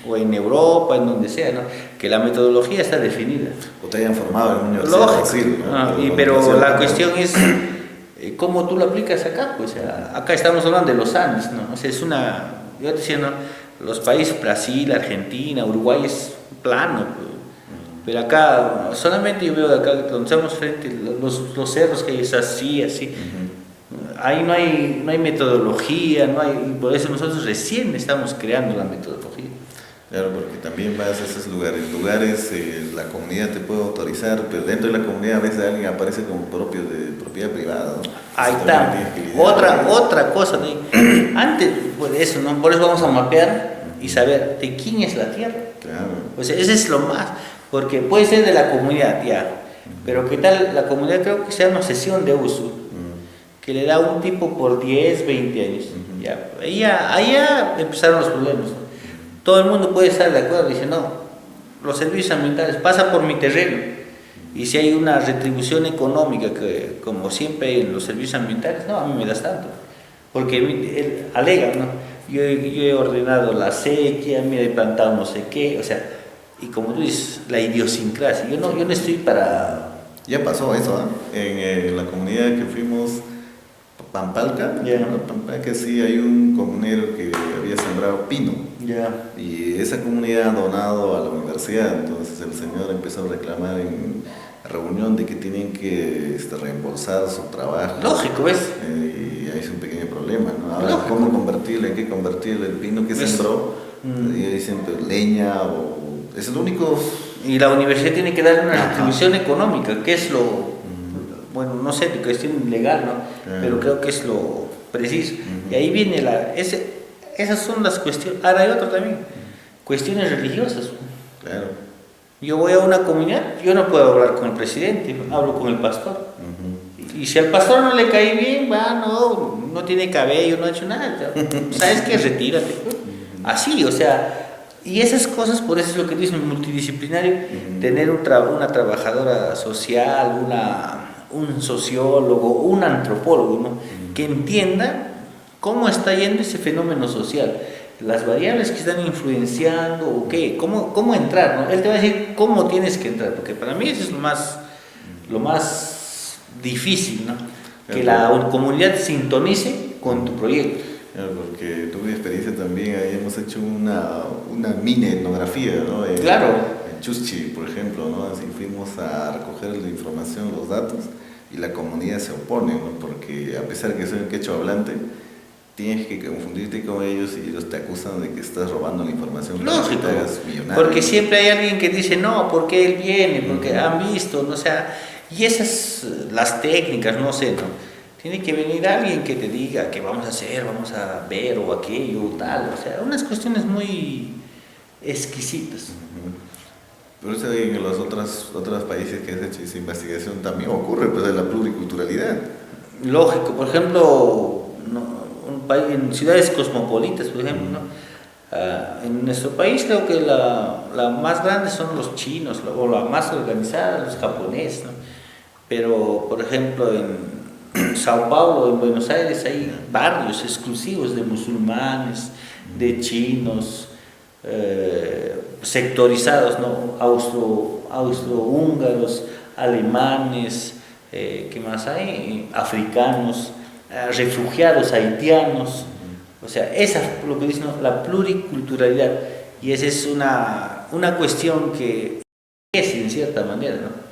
o en Europa, en donde sea, ¿no? Que la metodología está definida. O te hayan formado en una universidad. Lógico, Brasil, ¿no? pero la cuestión es cómo tú lo aplicas acá. Pues acá estamos hablando de los Andes, ¿no? O sea, yo te decía, ¿no? Los países, Brasil, Argentina, Uruguay es plano, pues. Pero acá, solamente yo veo de acá, donde estamos frente, los cerros que es así. Ahí no hay metodología, y por eso nosotros recién estamos creando la metodología. Claro, porque también vas a esos lugares, la comunidad te puede autorizar, pero dentro de la comunidad a veces alguien aparece como propio de propiedad privada, ¿no? Ahí Entonces, está, también tienes que lidiar. otra cosa, ¿no? Antes, por eso, ¿no? Por eso vamos a mapear y saber de quién es la tierra. Claro. O sea, ese es lo más, porque puede ser de la comunidad, ya, pero ¿qué tal? La comunidad creo que sea una cesión de uso, que le da un tipo por 10, 20 años. Ya, ahí ya empezaron los problemas, ¿no? Todo el mundo puede estar de acuerdo, dice, no, los servicios ambientales pasa por mi terreno, Y si hay una retribución económica, que como siempre hay en los servicios ambientales, no, a mí me das tanto. Porque él alega, ¿no? Yo he ordenado la sequía, mira, he plantado no sé qué, o sea, y como tú dices, la idiosincrasia. Yo no estoy para... Ya pasó eso, en la comunidad que fuimos, Pampalca, Pampalca sí hay un comunero que había sembrado pino. Y esa comunidad ha donado a la universidad, entonces el señor empezó a reclamar en reunión de que tienen que reembolsar su trabajo. Lógico, ¿ves? Y ahí es un pequeño problema, ¿no? Ahora, ¿cómo convertirle? ¿En qué convertirle el pino que sembró? Y dicen, pues, leña o... Es el único... Y la universidad tiene que dar una retribución económica, que es lo... Bueno, no sé, cuestión legal, ¿no? Pero creo que es lo preciso. Y ahí viene esas son las cuestiones. Ahora hay otro también, cuestiones religiosas. Claro. Yo voy a una comunidad, yo no puedo hablar con el presidente, hablo con el pastor. Y si al pastor no le cae bien, no tiene cabello, no ha hecho nada, ¿sabes qué? Retírate. Así, o sea, y esas cosas, por eso es lo que dicen multidisciplinario, tener una trabajadora social, un sociólogo, un antropólogo, ¿no? Que entienda cómo está yendo ese fenómeno social, las variables que están influenciando, o qué, cómo entrar, ¿no? Él te va a decir cómo tienes que entrar, porque para mí eso es lo más difícil, ¿no? Que la comunidad sintonice con tu proyecto. Porque tuve experiencia también, ahí hemos hecho una mini etnografía, ¿no? Claro. En Chuschi, por ejemplo, ¿no? Así fuimos a recoger la información, los datos, y la comunidad se opone, ¿no? Porque a pesar de que soy un quechua hablante, tienes que confundirte con ellos y ellos te acusan de que estás robando la información. Lógico, para que te hagas millonario. porque siempre hay alguien que dice, no, porque él viene, porque han visto, ¿no? O sea, y esas, las técnicas, no sé, ¿no? Tiene que venir alguien que te diga qué vamos a hacer, vamos a ver o aquello o tal, o sea, unas cuestiones muy exquisitas. Pero eso en los otros países que has hecho esa investigación también ocurre, pues, de la pluriculturalidad. Lógico, por ejemplo, un país, en ciudades cosmopolitas, por ejemplo, ¿no? En nuestro país creo que la más grande son los chinos, o la más organizada, los japoneses, ¿no? Pero, por ejemplo, en Sao Paulo, en Buenos Aires, hay barrios exclusivos de musulmanes, de chinos, sectorizados, ¿no? Austrohúngaros, alemanes, ¿qué más hay? Africanos, refugiados haitianos. O sea, esa es lo que dicen, ¿no? La pluriculturalidad. Y esa es una cuestión que es en cierta manera, ¿no?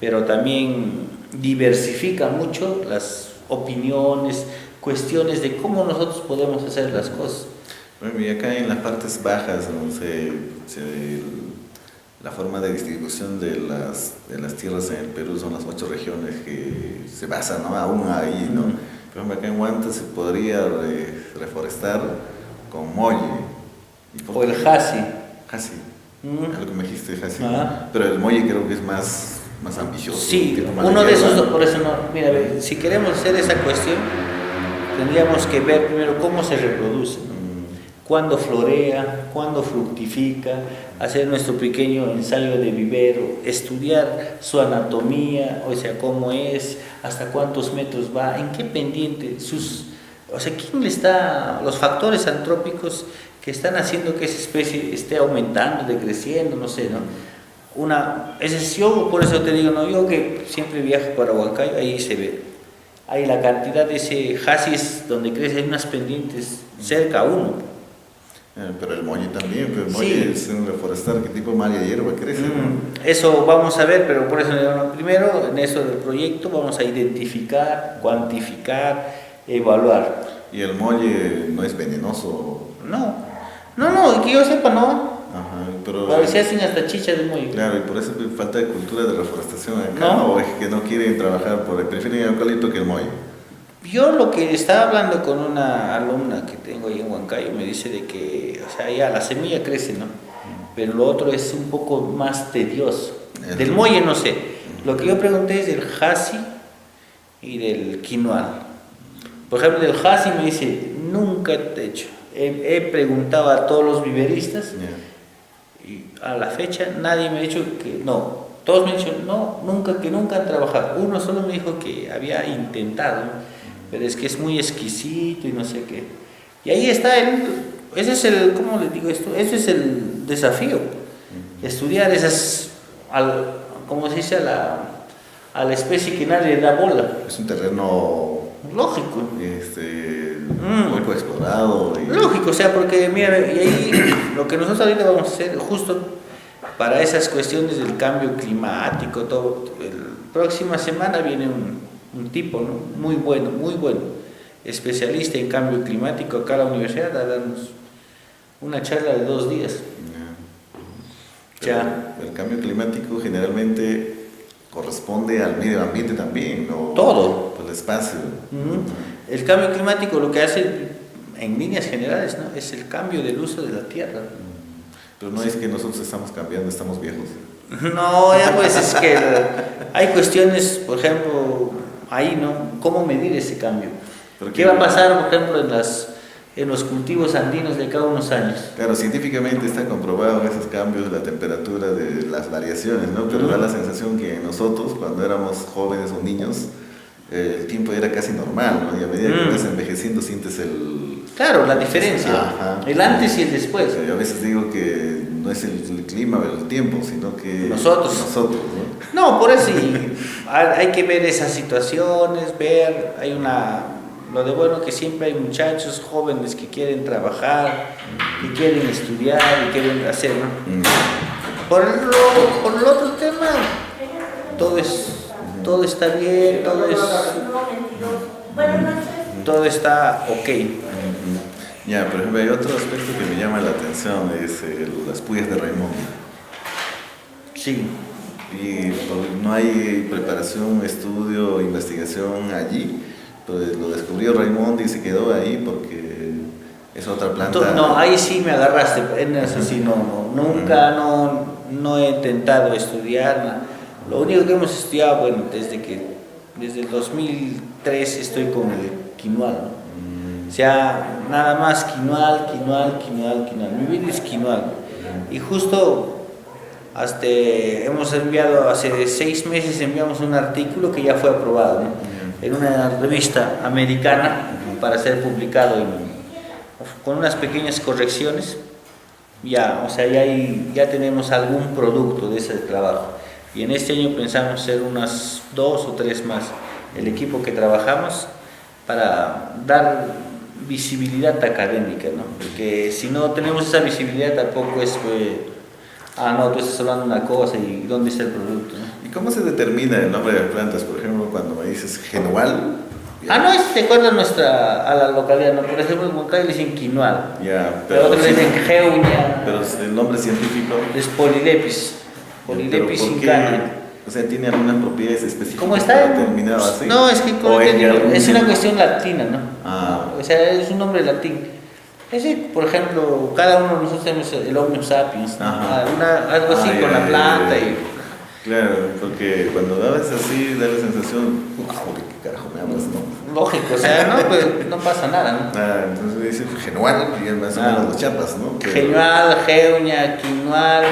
Pero también diversifica mucho las opiniones, cuestiones de cómo nosotros podemos hacer las cosas. Bueno, y acá en las partes bajas, ¿no? La forma de distribución de las tierras en el Perú son las 8 regiones que se basan, ¿no? Aún ahí, ¿no? Por ejemplo, acá en Huanta se podría reforestar con molle. O el jasi. Jasi, algo que me dijiste, jasi. Pero el molle creo que es más ambicioso. Sí, uno de esos, por eso no, mira, si queremos hacer esa cuestión, tendríamos que ver primero cómo se reproduce, ¿no? Cuándo florea, cuándo fructifica, hacer nuestro pequeño ensayo de vivero, estudiar su anatomía, o sea, cómo es, hasta cuántos metros va, en qué pendiente, o sea, quién le está, los factores antrópicos que están haciendo que esa especie esté aumentando, decreciendo, no sé, ¿no? Yo, por eso te digo, ¿no? Yo que siempre viajo para Huancayo, ahí se ve. Hay la cantidad de ese jasis donde crece, hay unas pendientes cerca a uno. Pero el molle también, pero el molle es un reforestar, ¿qué tipo de malla hierba crece? Eso vamos a ver, pero por eso primero en eso del proyecto vamos a identificar, cuantificar, evaluar. ¿Y el molle no es venenoso? No, que yo sepa, no. Ajá, pero se hacen hasta chichas de molle. Claro, y por eso falta de cultura de reforestación acá, ¿no? O es que no quieren trabajar, prefieren el eucalipto que el molle. Yo lo que estaba hablando con una alumna que tengo ahí en Huancayo, me dice de que, o sea, ya la semilla crece, ¿no? Pero lo otro es un poco más tedioso. Del molle no sé. Lo que yo pregunté es del jasi y del quinoal. Por ejemplo, del jasi me dice, nunca he hecho. He preguntado a todos los viveristas y a la fecha nadie me ha dicho que no. todos me dijeron, no, nunca han trabajado. Uno solo me dijo que había intentado, pero es que es muy exquisito y no sé qué. Y ahí está ese es el, ¿cómo les digo esto? Ese es el desafío. Estudiar esas, como se dice, a la especie que nadie le da bola. Es un terreno lógico. Poco explorado. Lógico, o sea, porque mira, y ahí lo que nosotros ahorita vamos a hacer, justo para esas cuestiones del cambio climático, todo, próxima semana viene un tipo, ¿no? Muy bueno, especialista en cambio climático acá a la universidad, a darnos una charla de 2 días. Ya. El cambio climático generalmente corresponde al medio ambiente también, ¿no? Todo. El espacio. El cambio climático lo que hace en líneas generales, ¿no? Es el cambio del uso de la tierra. Pero no es que nosotros estamos cambiando, estamos viejos. No, ya pues es que hay cuestiones, por ejemplo, ahí, ¿no? ¿Cómo medir ese cambio? ¿Qué va a pasar, por ejemplo, en los cultivos andinos de cada unos años? Claro, científicamente está comprobado esos cambios de la temperatura, de las variaciones, ¿no? Pero da la sensación que nosotros, cuando éramos jóvenes o niños, el tiempo era casi normal, ¿no? Y a medida que vas envejeciendo sientes Claro, la diferencia, el antes y el después. Yo a veces digo que no es el clima o el tiempo, sino que nosotros, ¿no? No, por eso hay que ver esas situaciones, lo de bueno que siempre hay muchachos jóvenes que quieren trabajar, que quieren estudiar, que quieren hacer, ¿no? Por el otro tema, todo está bien, todo está ok. Ya, por ejemplo, hay otro aspecto que me llama la atención, es las puyas de Raimondi. Sí. Y no hay preparación, estudio, investigación allí, pero lo descubrió Raimondi y se quedó ahí porque es otra planta. No, ahí sí me agarraste, en eso sí, nunca, no he intentado estudiar nada. Lo único que hemos estudiado, bueno, desde el 2003 estoy con el quinoal, ¿no? O sea, nada más quinoal. Mi vida es quinoal. Y justo hemos enviado, hace 6 meses enviamos un artículo que ya fue aprobado, ¿no? En una revista americana para ser publicado con unas pequeñas correcciones. Ya tenemos algún producto de ese trabajo. Y en este año pensamos hacer unas 2 o 3 más. El equipo que trabajamos para dar visibilidad académica, ¿no? Porque si no tenemos esa visibilidad tampoco es tú estás hablando una cosa y ¿dónde está el producto? ¿No? ¿Y cómo se determina el nombre de plantas? Por ejemplo, cuando me dices genual. Es de acuerdo a la localidad, ¿no? Por ejemplo, en Huancayo le dicen quinoal. Pero otros le dicen geunia. Pero el nombre científico es Polylepis incana. O sea, ¿tiene algunas propiedades específicas? ¿Cómo está? Determinado así? No, es que es una cuestión latina, ¿no? O sea, es un nombre latín. Ese, por ejemplo, cada uno de nosotros tenemos el Homo sapiens, ¿no? Algo así con la planta y... Claro, porque cuando hablas así da la sensación, ¿qué carajo me hablas, no? Lógico, o sea, pues no pasa nada, ¿no? Entonces me dicen genual y más o menos los chapas, ¿no? Genual, geunia, quinoal...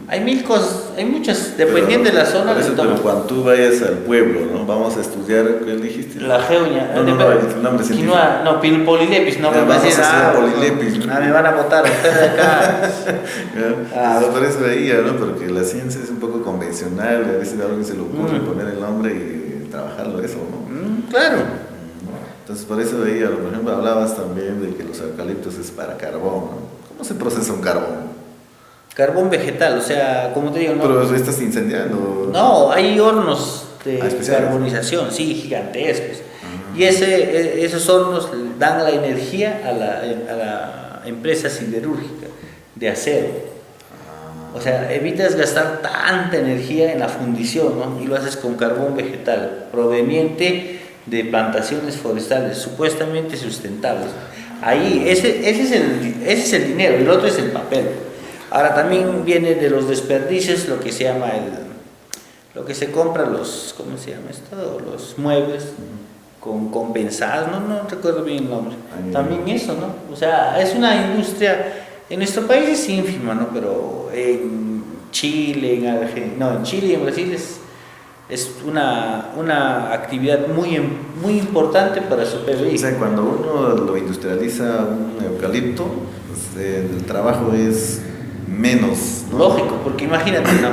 Hay 1000 cosas, hay muchas, dependiendo de la zona. Pero cuando tú vayas al pueblo, ¿no? Vamos a estudiar, ¿qué dijiste? La geunia. El nombre científico. Quinoa, Polylepis, no me vamos a hacer Polylepis. Me van a votar ustedes acá. Por eso veía, ¿no? Porque la ciencia es un poco convencional, a veces a alguien se le ocurre poner el nombre y trabajarlo eso, ¿no? Claro. Entonces por eso veía, por ejemplo, hablabas también de que los eucaliptos es para carbón, ¿no? ¿Cómo se procesa un carbón? Carbón vegetal, o sea, como te digo, ¿no? Pero estás incendiando. No, hay hornos de carbonización, sí, gigantescos. Y esos hornos dan la energía a la empresa siderúrgica de acero. O sea, evitas gastar tanta energía en la fundición, ¿no? Y lo haces con carbón vegetal, proveniente de plantaciones forestales, supuestamente sustentables. Ahí, ese es el dinero, y el otro es el papel. Ahora también viene de los desperdicios lo que se llama lo que se compra ¿cómo se llama esto? Los muebles con compensados, no recuerdo bien el nombre. También eso, ¿no? O sea, es una industria, en nuestro país es ínfima, ¿no? Pero en Chile, en Chile y en Brasil es una actividad muy importante para su PBI. O sea, cuando uno lo industrializa un eucalipto, pues, el trabajo es menos, ¿no? Lógico, porque imagínate, ¿no?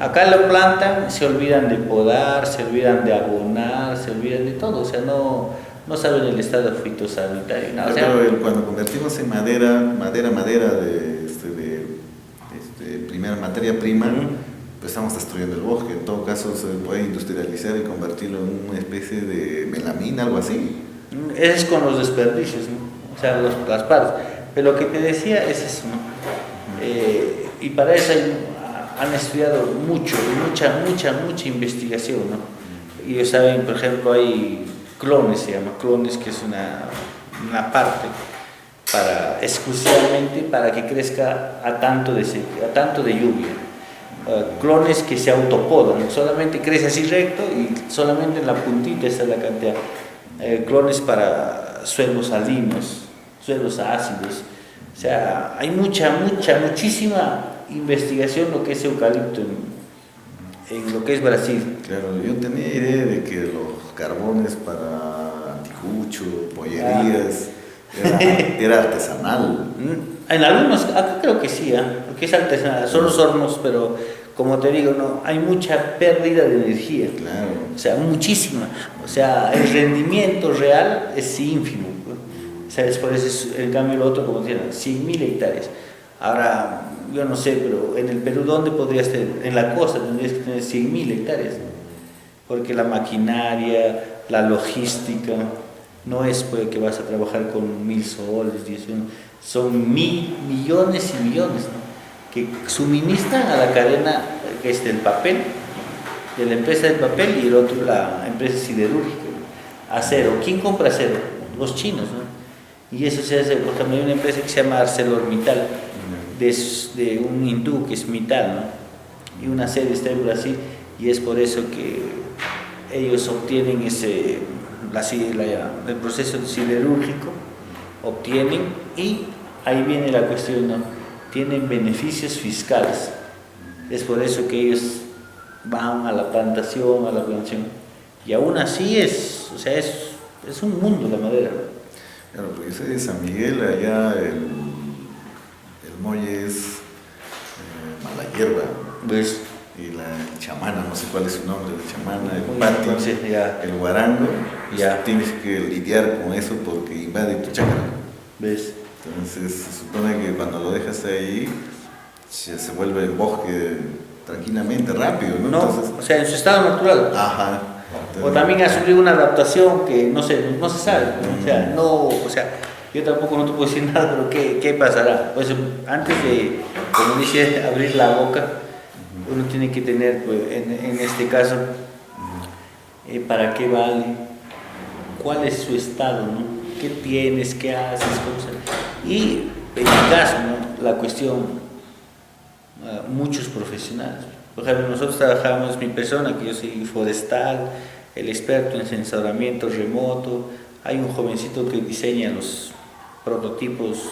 Acá lo plantan, se olvidan de podar, se olvidan de abonar, se olvidan de todo, o sea, no saben el estado fitosanitario. ¿No? O sea, pero cuando convertimos en madera de primera materia prima, pues estamos destruyendo el bosque. En todo caso se puede industrializar y convertirlo en una especie de melamina, algo así. es con los desperdicios, ¿no? O sea, las partes. Pero lo que te decía es eso, ¿no? Y para eso han estudiado mucha investigación, ¿no? Ellos saben, por ejemplo, hay clones, se llama clones, que es una parte exclusivamente para que crezca a tanto de lluvia. Clones que se autopodan, solamente crece así recto y solamente en la puntita está la cantidad. Clones para suelos salinos, suelos ácidos. O sea, hay muchísima investigación lo que es eucalipto en lo que es Brasil. Claro, yo tenía idea de que los carbones para anticucho, pollerías, era artesanal. En algunos, acá creo que sí, porque es artesanal, son los hornos, pero como te digo, no, hay mucha pérdida de energía. Claro. O sea, muchísima. O sea, el rendimiento real es ínfimo. O sea, es por eso, en cambio, lo otro, como decían, 100.000 hectáreas. Ahora, yo no sé, pero en el Perú, ¿dónde podrías tener? En la costa tendrías que tener 100.000 hectáreas, ¿no? Porque la maquinaria, la logística, no es pues, que vas a trabajar con 1.000 soles, 10, son millones y millones, ¿no? Que suministran a la cadena que es del papel, de la empresa del papel, y el otro la empresa siderúrgica, acero. ¿Quién compra acero? Los chinos, ¿no? Y eso se hace, por ejemplo, hay una empresa que se llama ArcelorMittal, de un hindú que es Mittal, ¿no? Y una sede está en Brasil, y es por eso que ellos obtienen el proceso siderúrgico, y ahí viene la cuestión, ¿no? Tienen beneficios fiscales. Es por eso que ellos van a la plantación, y aún así es un mundo la madera, ¿no? Claro, porque soy de San Miguel, allá el molle es mala hierba. ¿Ves? Y la chamana, no sé cuál es su nombre, la chamana, el Bueno, entonces, ya. el guarango, Ya. tienes que lidiar con eso porque invade tu chacra. ¿Ves? Entonces se supone que cuando lo dejas ahí se vuelve bosque tranquilamente, rápido, ¿no? No, Entonces, o sea, en su estado natural. ajá. O también ha sufrido una adaptación que no se sabe, ¿no? O sea, yo tampoco no te puedo decir nada, pero ¿qué pasará? Pues antes de, como dice, abrir la boca, uno tiene que tener, pues, en este caso, para qué vale, cuál es su estado, ¿no? ¿Qué tienes, qué haces, cosas? Y en mi caso, ¿no? La cuestión, muchos profesionales. Por ejemplo, nosotros trabajamos, mi persona, que yo soy forestal, el experto en sensoramiento remoto, hay un jovencito que diseña los prototipos,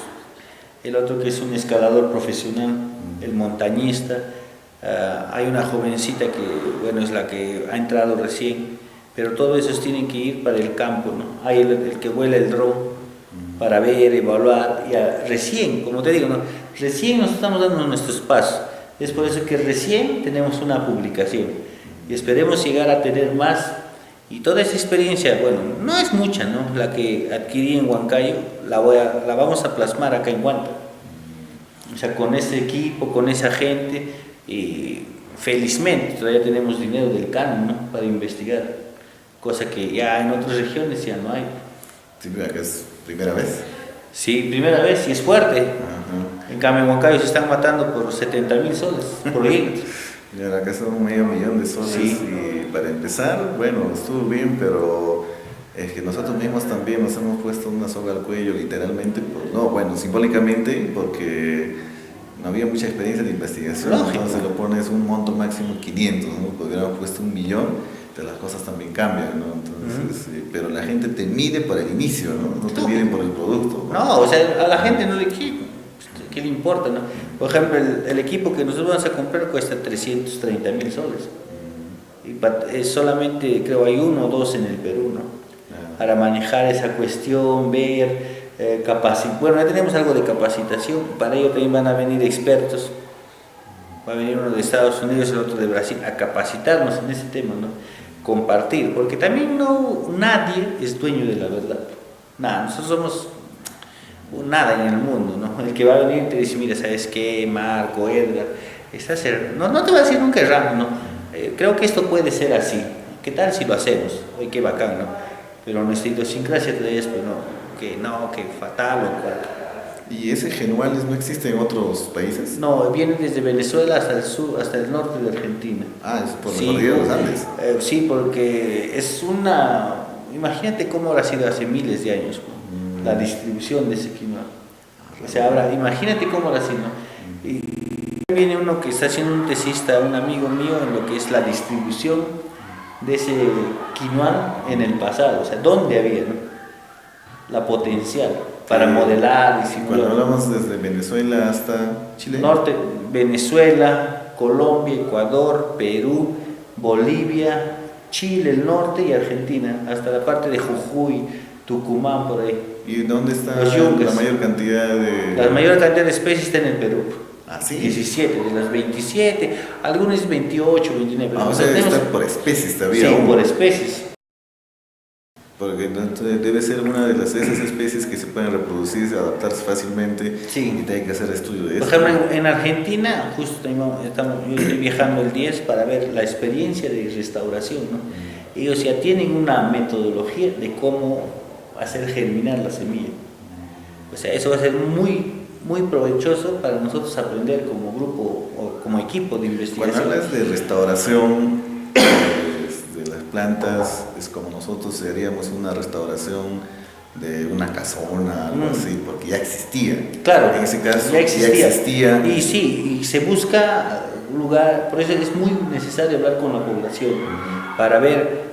el otro que es un escalador profesional, el montañista, hay una jovencita que, bueno, es la que ha entrado recién, pero todos esos tienen que ir para el campo, ¿no? Hay el que vuela el dron para ver, evaluar, y recién, como te digo, ¿no? Recién nos estamos dando nuestros pasos. Es por eso que recién tenemos una publicación y esperemos llegar a tener más. Y toda esa experiencia, bueno, no es mucha, ¿no? La que adquirí en Huancayo, la vamos a plasmar acá en Huanta. O sea, con ese equipo, con esa gente, y felizmente todavía tenemos dinero del canon, ¿no? Para investigar, cosa que ya en otras regiones ya no hay. Sí, mira que es primera vez. Sí, primera vez, y es fuerte. Ajá. En cambio, en Huancayo se están matando por 70.000 soles por hectárea. Y acá son 500.000 de soles. Sí. Y para empezar, bueno, estuvo bien, pero es que nosotros mismos también nos hemos puesto una soga al cuello, literalmente, simbólicamente, porque no había mucha experiencia de investigación. Lógico. Entonces lo pones un monto máximo 500, ¿no? Porque hubiéramos puesto 1.000.000, entonces las cosas también cambian, ¿no? Entonces, pero la gente te mide por el inicio, ¿no? No te miden por el producto, ¿no? No, o sea, a la gente no le ¿qué le importa, no? Por ejemplo, el equipo que nosotros vamos a comprar cuesta 330.000 soles. Y solamente creo hay uno o dos en el Perú, ¿no? Para manejar esa cuestión, ver, bueno, ya tenemos algo de capacitación, para ello también van a venir expertos, va a venir uno de Estados Unidos y el otro de Brasil a capacitarnos en ese tema, ¿no? Compartir, porque también nadie es dueño de la verdad, nada, nosotros somos nada en el mundo, ¿no? El que va a venir te dice, mira, ¿sabes qué? Marco, Edgar, no te va a decir nunca errando, ¿no? Creo que esto puede ser así, ¿qué tal si lo hacemos? Oye, qué bacán, ¿no? Pero nuestra idiosincrasia todavía es, pues que fatal o cual. ¿Y ese genuales no existe en otros países? No, viene desde Venezuela hasta el sur, hasta el norte de Argentina. Ah, es por la cordillera de los Andes. Sí, porque imagínate cómo habrá sido hace miles de años, ¿no? La distribución de ese quinoa. O sea, ahora, imagínate cómo habrá sido, ¿no? Y viene uno que está haciendo un tesista, un amigo mío, en lo que es la distribución de ese quinoa en el pasado, o sea, ¿dónde había, no? La potencial para modelar y simular. Cuando hablamos desde Venezuela hasta Chile. Norte, Venezuela, Colombia, Ecuador, Perú, Bolivia, Chile, el norte y Argentina, hasta la parte de Jujuy, Tucumán, por ahí. ¿Y dónde está la mayor cantidad de...? La mayor cantidad de especies está en el Perú. ¿Ah, sí? 17, de las 27, algunos 28, 29. O sea, está por especies todavía. Sí, por especies. Porque entonces debe ser una de esas especies que se pueden reproducirse, adaptarse fácilmente, sí. Y tiene que hacer estudio de eso. Por ejemplo, en Argentina, justo yo estoy viajando el 10 para ver la experiencia de restauración, ¿no? Ellos ya tienen una metodología de cómo hacer germinar la semilla. O sea, eso va a ser muy, muy provechoso para nosotros aprender como grupo o como equipo de investigación. Cuando hablas de restauración de las plantas, es como nosotros haríamos una restauración de una casona, algo así, porque ya existía. Claro, en ese caso ya existía. Y sí, y se busca un lugar, por eso es muy necesario hablar con la población para ver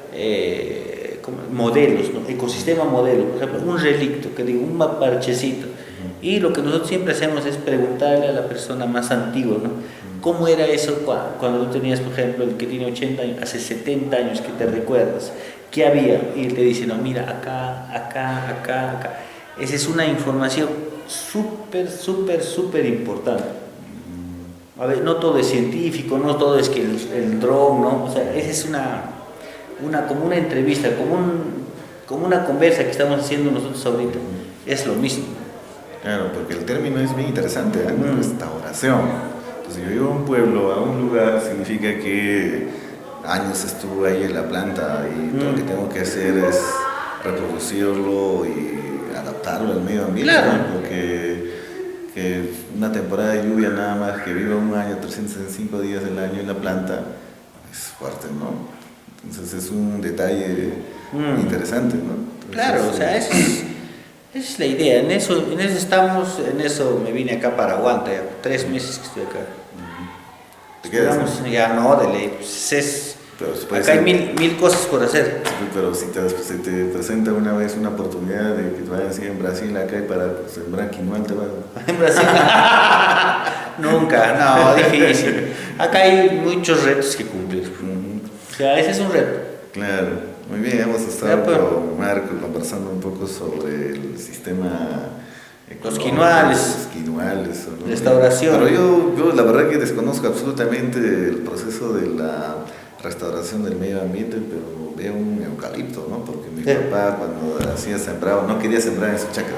modelos, ¿no? Ecosistema modelo, por ejemplo, un relicto, que digo, un parchecito. Y lo que nosotros siempre hacemos es preguntarle a la persona más antigua, ¿no? ¿Cómo era eso cuando tú tenías, por ejemplo, el que tiene 80 años, hace 70 años que te recuerdas? ¿Qué había? Y él te dice, no, mira, acá. Esa es una información súper importante. A ver, no todo es científico, no todo es que el dron, ¿no? O sea, esa es como una entrevista, como una conversa que estamos haciendo nosotros ahorita. Es lo mismo. Claro, porque el término es bien interesante, ¿eh? Restauración. Entonces, yo llevo a un pueblo, a un lugar, significa que años estuvo ahí en la planta y todo lo que tengo que hacer es reproducirlo y adaptarlo al medio ambiente. Claro. ¿No? Porque que una temporada de lluvia nada más que viva un año, 365 días del año en la planta, es fuerte, ¿no? Entonces es un detalle interesante, ¿no? Entonces, claro, o sea, esa es la idea, en eso estamos, en eso me vine acá para Huanta, ya 3 meses que estoy acá. ¿Te quedas? Ya no, de ley, pues acá hay mil cosas por hacer. Sí, pero si se te presenta una vez una oportunidad de que te vayan así en Brasil acá y para sembrar quinoa, te vas ¿En Brasil? Nunca, no, difícil. Acá hay muchos retos que cumplir. O sea, ese es un reto. Claro, muy bien, hemos estado con Marco conversando un poco sobre el sistema los quinoales, ¿no? Restauración. Pero yo la verdad que desconozco absolutamente el proceso de la restauración del medio ambiente, pero veo un eucalipto, ¿no? Porque mi papá cuando hacía sembrado, no quería sembrar en su chacra,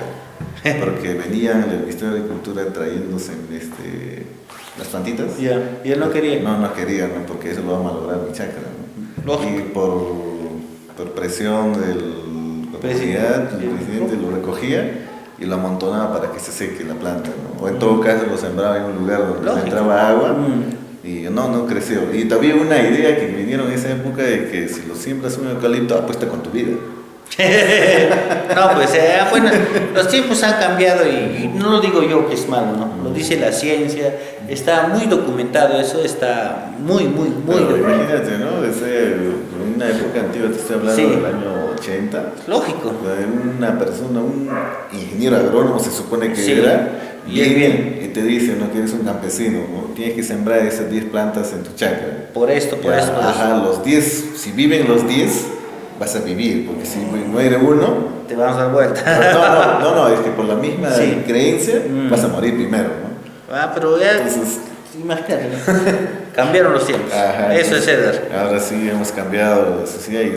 porque venían el Ministerio de Agricultura trayéndose las plantitas. Y él no quería. No quería, ¿no? Porque eso lo va a malograr mi chacra, ¿no? Lógico. Y por presión del presidente lo recogía y lo amontonaba para que se seque la planta, ¿no? O en todo caso lo sembraba en un lugar donde no entraba agua y no creció. Y todavía una idea que vinieron en esa época de que si lo siembras un eucalipto, apuesta con tu vida. No, pues bueno, los tiempos han cambiado y no lo digo yo que es malo, ¿no? Lo dice la ciencia, está muy documentado eso, está muy Pero documentado. imagínate, ¿no? Desde una época antigua, te estoy hablando Sí. del año 80. Lógico. Una persona, un ingeniero agrónomo se supone que Sí. era, Y es viene y te dice, no, que eres un campesino, ¿no? Tienes que sembrar esas 10 plantas en tu chacra. Por esto. Ajá, los 10, si viven los 10, vas a vivir, porque si muere uno, Te vamos a dar vuelta. no, es que por la misma Sí. creencia vas a morir primero, ¿no? Ah, pero ya, Entonces, imagínate, ¿no? Cambiaron los tiempos. ajá, Eso es Edgar. ahora sí hemos cambiado la sociedad y